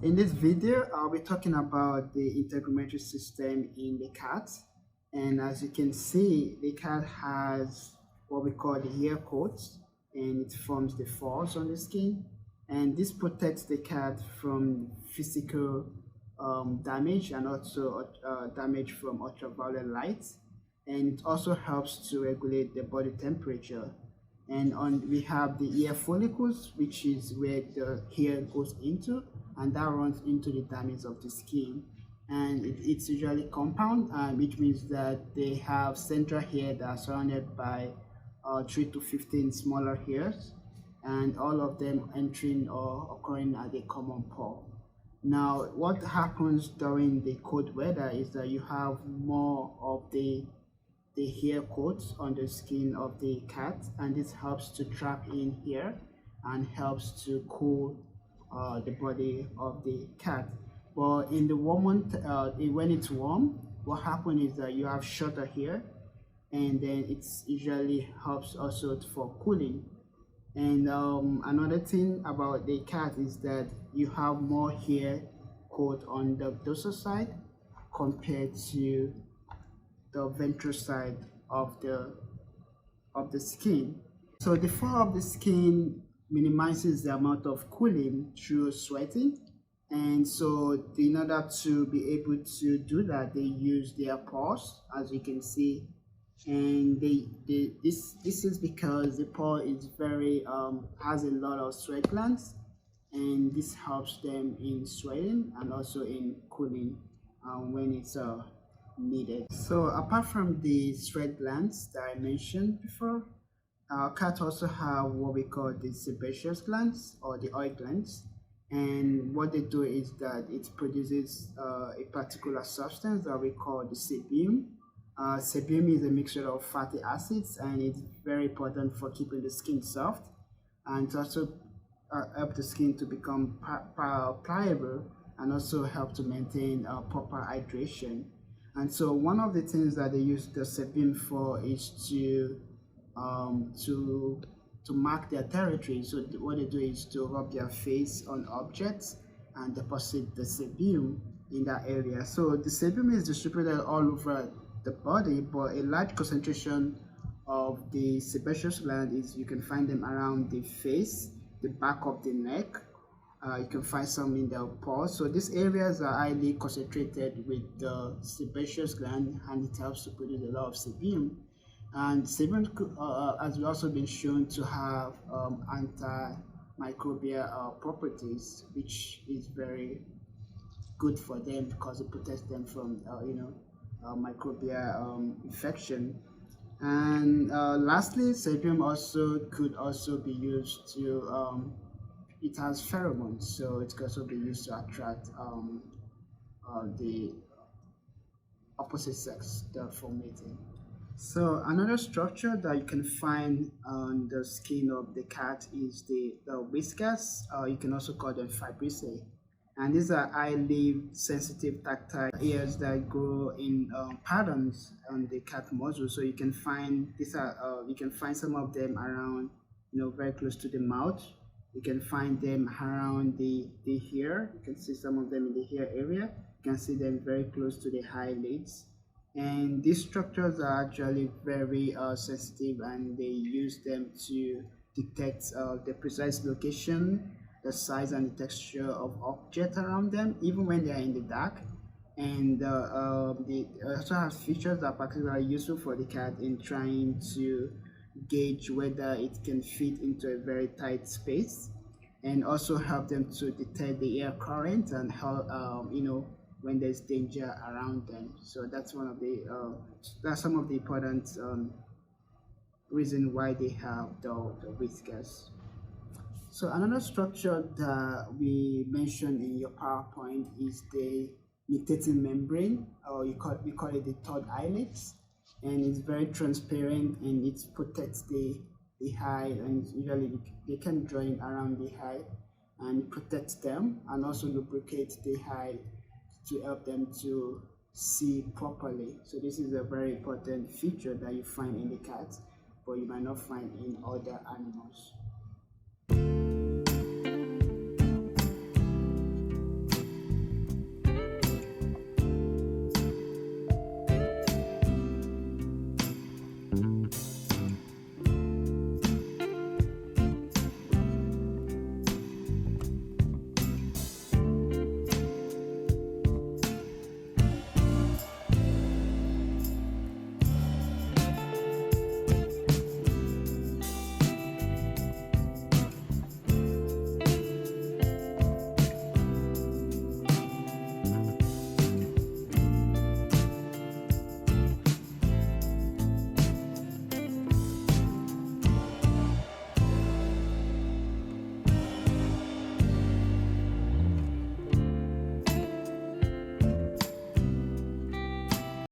In this video, I'll be talking about the integumentary system in the cat. And as you can see, the cat has what we call the hair coats, and it forms the furs on the skin. And this protects the cat from physical damage and also damage from ultraviolet light. And it also helps to regulate the body temperature. And we have the ear follicles, which is where the hair goes into, and that runs into the dermis of the skin. And it's usually compound, which means that they have central hair that are surrounded by 3 to 15 smaller hairs, and all of them entering or occurring at a common pore. Now, what happens during the cold weather is that you have more of the hair coats on the skin of the cat, and this helps to trap in here and helps to cool the body of the cat. But in the warm when it's warm, what happens is that you have shorter hair, and then it usually helps also for cooling. And another thing about the cat is that you have more hair coat on the dorsal side compared to the ventral side of the skin. So the fur of the skin minimizes the amount of cooling through sweating, and so in order to be able to do that, they use their paws, as you can see. And this is because the paw is very has a lot of sweat glands, and this helps them in sweating and also in cooling when it's needed. So apart from the sweat glands that I mentioned before, cats also have what we call the sebaceous glands or the oil glands, and what they do is that it produces a particular substance that we call the sebum. Sebum is a mixture of fatty acids, and it's very important for keeping the skin soft, and it also help the skin to become pliable, and also help to maintain proper hydration. And so one of the things that they use the sebum for is to mark their territory. So what they do is to rub their face on objects and deposit the sebum in that area. So the sebum is distributed all over the body, but a large concentration of the sebaceous gland is, you can find them around the face, the back of the neck. You can find some in the paws. So these areas are highly concentrated with the sebaceous gland, and it helps to produce a lot of sebum. And sebum has also been shown to have antimicrobial properties, which is very good for them because it protects them from microbial infection. And lastly, sebum could also be used to it has pheromones, so it can also be used to attract the opposite sex for mating. So another structure that you can find on the skin of the cat is the whiskers. You can also call them fibraceae, and these are highly sensitive tactile ears that grow in patterns on the cat muzzle. So you can find you can find some of them around, very close to the mouth. You can find them around the hair. You can see some of them in the hair area. You can see them very close to the eyelids. And these structures are actually very sensitive, and they use them to detect the precise location, the size and the texture of objects around them, even when they are in the dark. And they also have features that are particularly useful for the cat in trying to gauge whether it can fit into a very tight space, and also help them to detect the air current and how when there's danger around them. So that's some of the important reason why they have the whiskers. So another structure that we mentioned in your PowerPoint is the nictitating membrane, or we call it the third eyelids, and it's very transparent, and it protects the eye, and usually they can join around the eye, and it protects them and also lubricates the eye to help them to see properly. So this is a very important feature that you find in the cat, but you might not find in other animals.